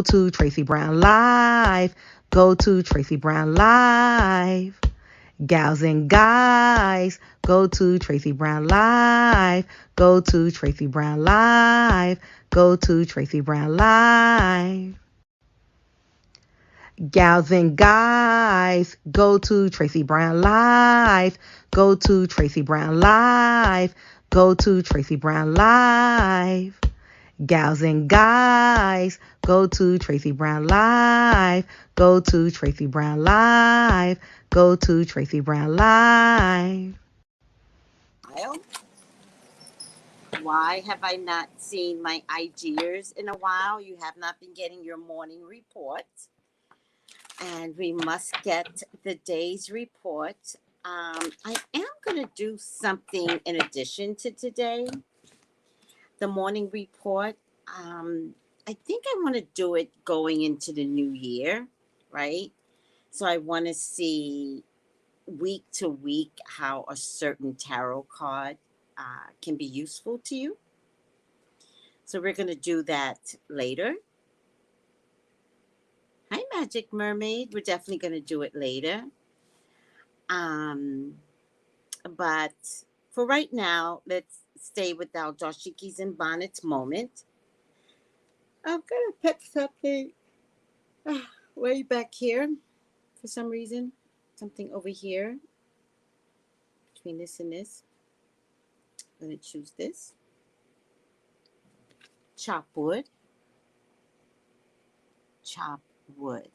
to Tracey Brown Live. Go to Tracey Brown Live. Gals and guys, go to Tracey Brown Live. Go to Tracey Brown Live. Go to Tracey Brown Live. Gals and guys, go to Tracey Brown Live. Go to Tracey Brown Live. Go to Tracey Brown Live. Gals and guys, go to Tracey Brown Live. Go to Tracey Brown Live. Go to Tracey Brown Live. Well, why have I not seen my IGers in a while? You have not been getting your morning report. And we must get the day's report. I am going to do something in addition to today, the morning report. I think I want to do it going into the new year, right? So I want to see week to week how a certain tarot card can be useful to you. So we're going to do that later. Hi, Magic Mermaid. We're definitely going to do it later. But for right now, let's stay with our Dashiki's and Bonnets moment. I'm going to put something way back here for some reason. Something over here between this and this. I'm going to choose this. Chop wood. Chop wood.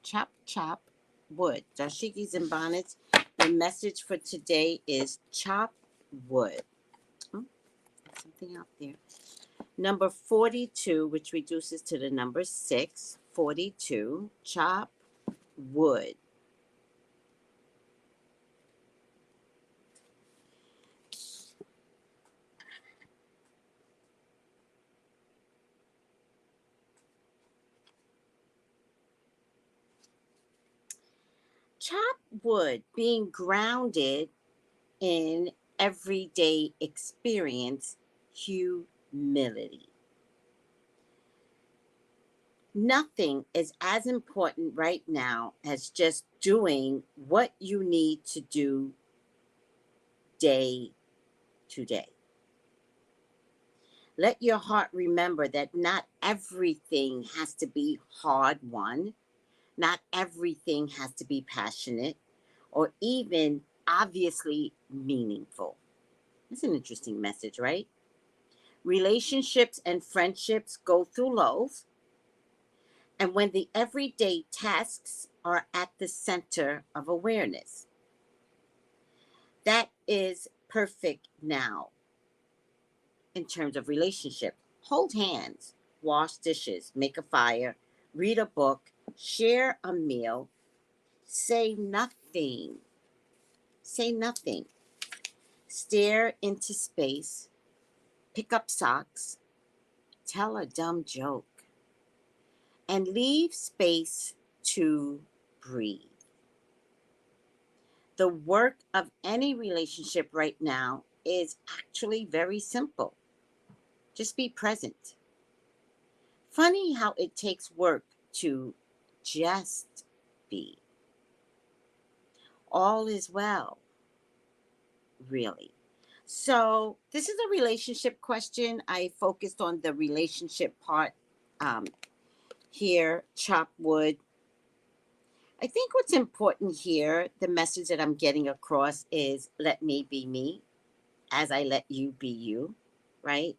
Chop, chop wood. Dashiki's and Bonnets. The message for today is chop wood. Oh, something out there. Number 42, which reduces to the number 6. 42. Chop wood. Chop wood, being grounded in everyday experience, humility. Nothing is as important right now as just doing what you need to do day to day. Let your heart remember that not everything has to be hard won. Not everything has to be passionate or even obviously meaningful. That's an interesting message, right? Relationships and friendships go through lows. And when the everyday tasks are at the center of awareness, that is perfect now in terms of relationship. Hold hands, wash dishes, make a fire, read a book, share a meal, say nothing. Say nothing. Stare into space, pick up socks, tell a dumb joke, and leave space to breathe. The work of any relationship right now is actually very simple. Just be present. Funny how it takes work to just be. All is well, really. So this is a relationship question. I focused on the relationship part here, chop wood. I think what's important here, the message that I'm getting across is let me be me as I let you be you, right?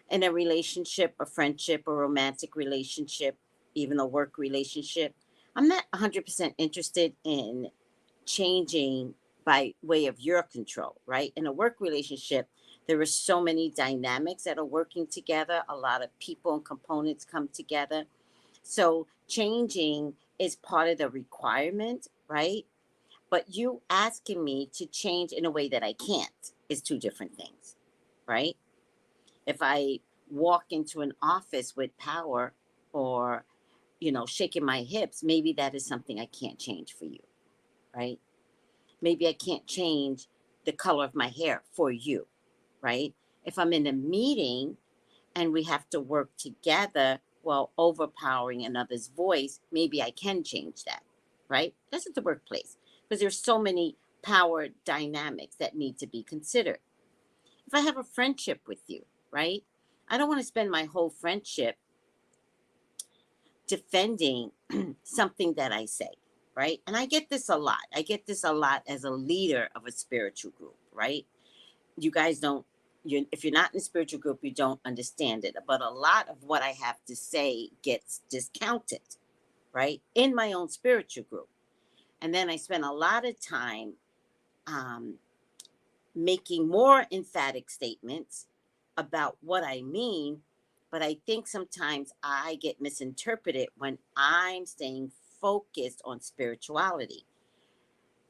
In a relationship, a friendship, a romantic relationship, even a work relationship, I'm not 100% interested in changing by way of your control, right? In a work relationship, there are so many dynamics that are working together. A lot of people and components come together. So changing is part of the requirement, right? But you asking me to change in a way that I can't is two different things, right? If I walk into an office with power or, shaking my hips, maybe that is something I can't change for you, right? Maybe I can't change the color of my hair for you, right? If I'm in a meeting and we have to work together while overpowering another's voice, maybe I can change that, right? That's at the workplace, because there's so many power dynamics that need to be considered. If I have a friendship with you, right? I don't want to spend my whole friendship defending something that I say, right? And I get this a lot. I get this a lot as a leader of a spiritual group, right? You guys don't, if you're not in a spiritual group, you don't understand it. But a lot of what I have to say gets discounted, right? In my own spiritual group. And then I spend a lot of time um, making more emphatic statements about what I mean. But I think sometimes I get misinterpreted when I'm staying focused on spirituality.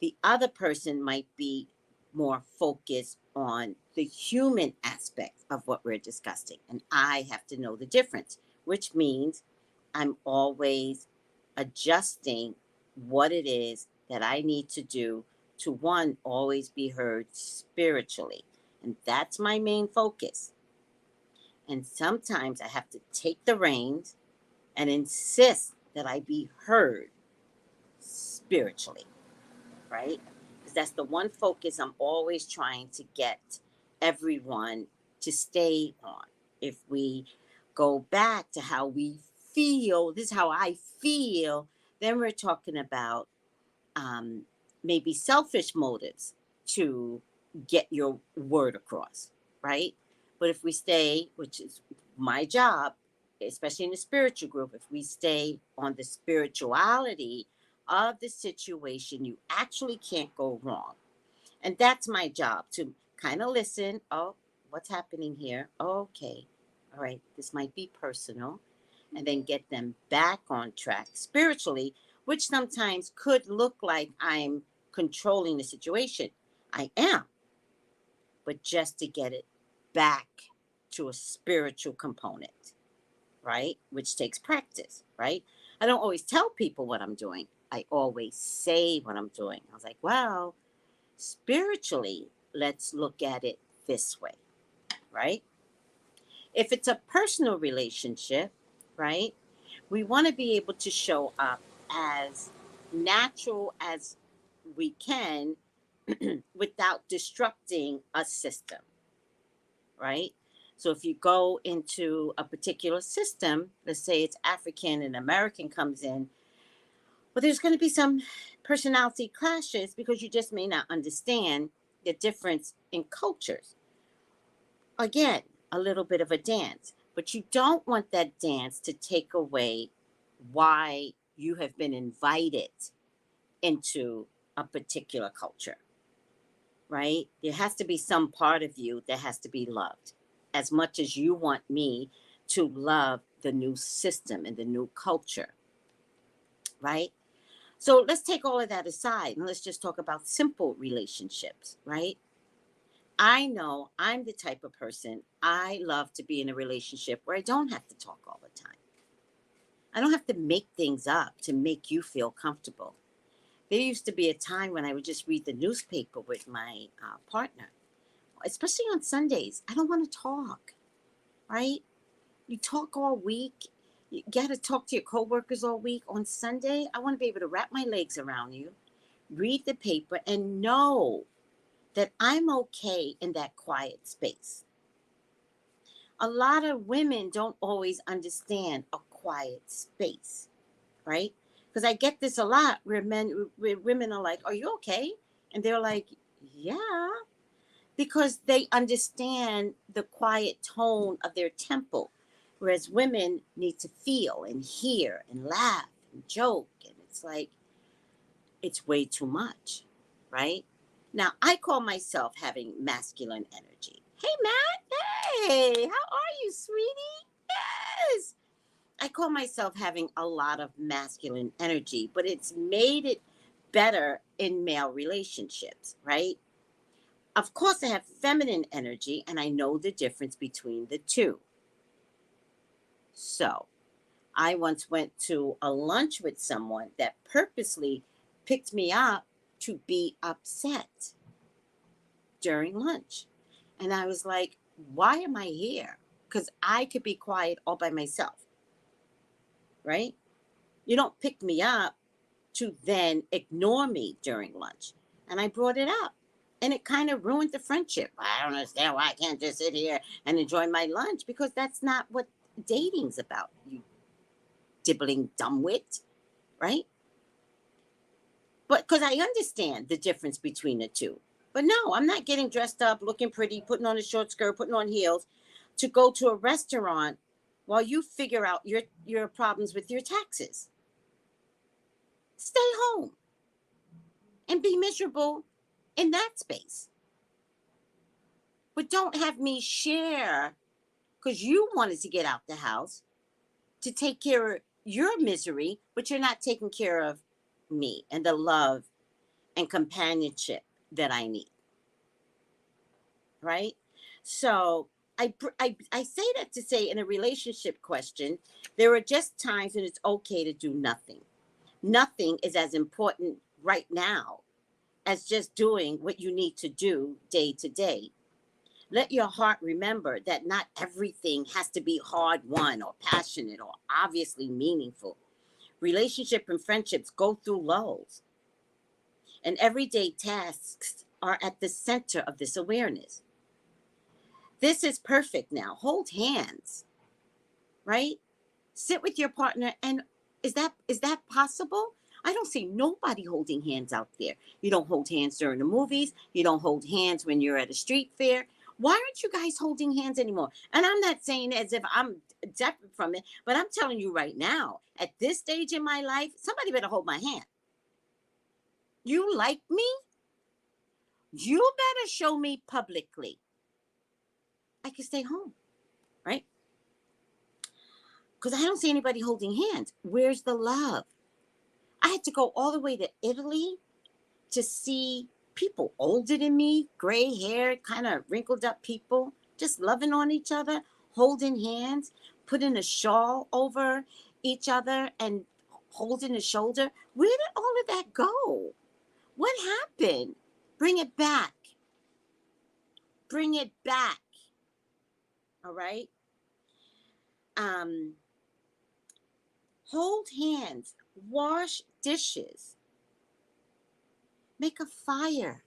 The other person might be more focused on the human aspect of what we're discussing. And I have to know the difference, which means I'm always adjusting what it is that I need to do to, one, always be heard spiritually. And that's my main focus. And sometimes I have to take the reins and insist that I be heard spiritually, right? Because that's the one focus I'm always trying to get everyone to stay on. If we go back to how we feel, this is how I feel, then we're talking about um, maybe selfish motives to get your word across, right? But if we stay, which is my job, especially in the spiritual group, if we stay on the spirituality of the situation, you actually can't go wrong. And that's my job, to kind of listen. Oh, what's happening here? Okay. All right. This might be personal. And then get them back on track spiritually, which sometimes could look like I'm controlling the situation. I am, but just to get it back to a spiritual component, right? Which takes practice, right? I don't always tell people what I'm doing. I always say what I'm doing. I was like, well, spiritually, let's look at it this way, right? If it's a personal relationship, right, we want to be able to show up as natural as we can without disrupting a system, right? So if you go into a particular system, let's say it's African and American comes in, well, there's going to be some personality clashes because you just may not understand the difference in cultures. Again, a little bit of a dance, but you don't want that dance to take away why you have been invited into a particular culture, right? There has to be some part of you that has to be loved as much as you want me to love the new system and the new culture, right? So let's take all of that aside and let's just talk about simple relationships, right? I know I'm the type of person, I love to be in a relationship where I don't have to talk all the time. I don't have to make things up to make you feel comfortable. There used to be a time when I would just read the newspaper with my partner, especially on Sundays. I don't want to talk, right? You talk all week. You got to talk to your coworkers all week. On Sunday, I want to be able to wrap my legs around you, read the paper, and know that I'm okay in that quiet space. A lot of women don't always understand a quiet space, right? Because I get this a lot where women are like, "Are you okay?" And they're like, "Yeah," because they understand the quiet tone of their tempo, whereas women need to feel and hear and laugh and joke, and it's like it's way too much, right? Now I call myself having masculine energy. Hey Matt, hey, how are you, sweetie? Yes. I call myself having a lot of masculine energy, but it's made it better in male relationships, right? Of course, I have feminine energy and I know the difference between the two. So, I once went to a lunch with someone that purposely picked me up to be upset during lunch. And I was like, why am I here? Because I could be quiet all by myself. right? You don't pick me up to then ignore me during lunch. And I brought it up. And it kind of ruined the friendship. I don't understand why I can't just sit here and enjoy my lunch, because that's not what dating's about, you dibbling dumbwit, right? But because I understand the difference between the two. But no, I'm not getting dressed up, looking pretty, putting on a short skirt, putting on heels to go to a restaurant while you figure out your problems with your taxes. Stay home and be miserable in that space. But don't have me share because you wanted to get out the house to take care of your misery, but you're not taking care of me and the love and companionship that I need. Right? So I say that to say, in a relationship question, there are just times when it's okay to do nothing. Nothing is as important right now as just doing what you need to do day to day. Let your heart remember that not everything has to be hard won or passionate or obviously meaningful. Relationship and friendships go through lulls, and everyday tasks are at the center of this awareness. This is perfect now. Hold hands, right? Sit with your partner, and is that possible? I don't see nobody holding hands out there. You don't hold hands during the movies. You don't hold hands when you're at a street fair. Why aren't you guys holding hands anymore? And I'm not saying as if I'm separate from it, but I'm telling you right now, at this stage in my life, somebody better hold my hand. You like me? You better show me publicly. I can stay home, right? Because I don't see anybody holding hands. Where's the love? I had to go all the way to Italy to see people older than me, gray hair, kind of wrinkled up people, just loving on each other, holding hands, putting a shawl over each other and holding a shoulder. Where did all of that go? What happened? Bring it back. Bring it back. All right? Hold hands, wash dishes, make a fire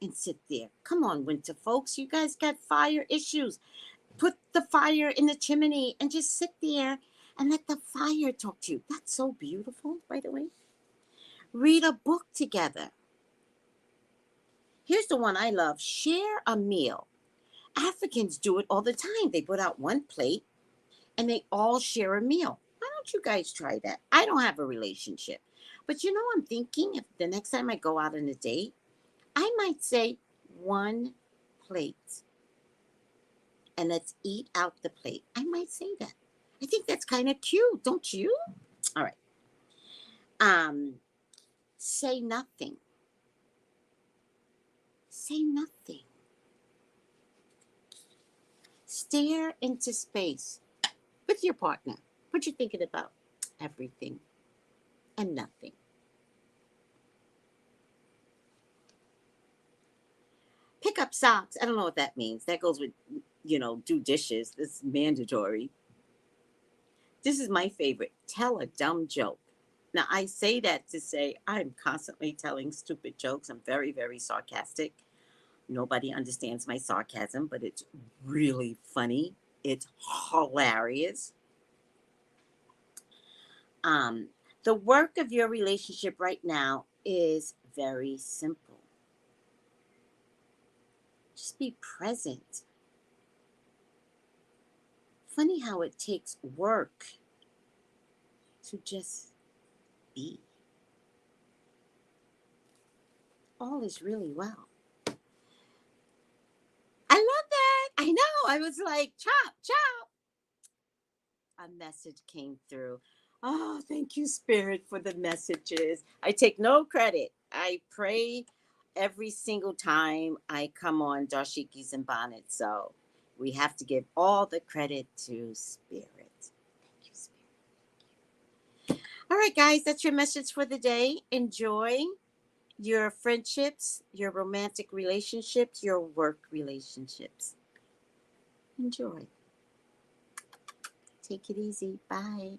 and sit there. Come on, winter folks, you guys got fire issues. Put the fire in the chimney and just sit there and let the fire talk to you. That's so beautiful, by the way. Read a book together. Here's the one I love. Share a meal. Africans do it all the time. They put out one plate and they all share a meal. Why don't you guys try that? I don't have a relationship. But you know, I'm thinking if the next time I go out on a date, I might say one plate. And let's eat out the plate. I might say that. I think that's kind of cute, don't you? All right. Say nothing. Say nothing. Stare into space with your partner. What you thinking about? Everything and nothing. Pick up socks. I don't know what that means. That goes with, do dishes. This is mandatory. This is my favorite. Tell a dumb joke. Now, I say that to say I'm constantly telling stupid jokes. I'm very, very sarcastic. Nobody understands my sarcasm, but it's really funny. It's hilarious. The work of your relationship right now is very simple. Just be present. Funny how it takes work to just be. All is really well. I love that. I know. I was like, chop, chop. A message came through. Oh, thank you, Spirit, for the messages. I take no credit. I pray every single time I come on Dashiki's and Bonnets. So we have to give all the credit to Spirit. Thank you, Spirit. All right, guys, that's your message for the day. Enjoy your friendships, your romantic relationships, your work relationships. Enjoy. Take it easy. Bye.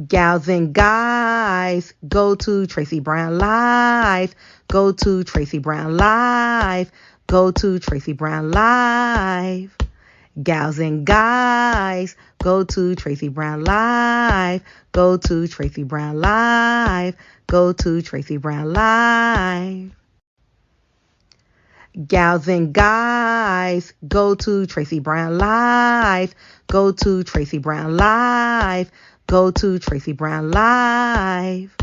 Gals and guys, go to Tracey Brown Live. Go to Tracey Brown Live. Go to Tracey Brown Live. Gals and guys, go to Tracey Brown Live. Go to Tracey Brown Live. Go to Tracey Brown Live. Gals and guys, go to Tracey Brown Live. Go to Tracey Brown Live. Go to Tracey Brown Live.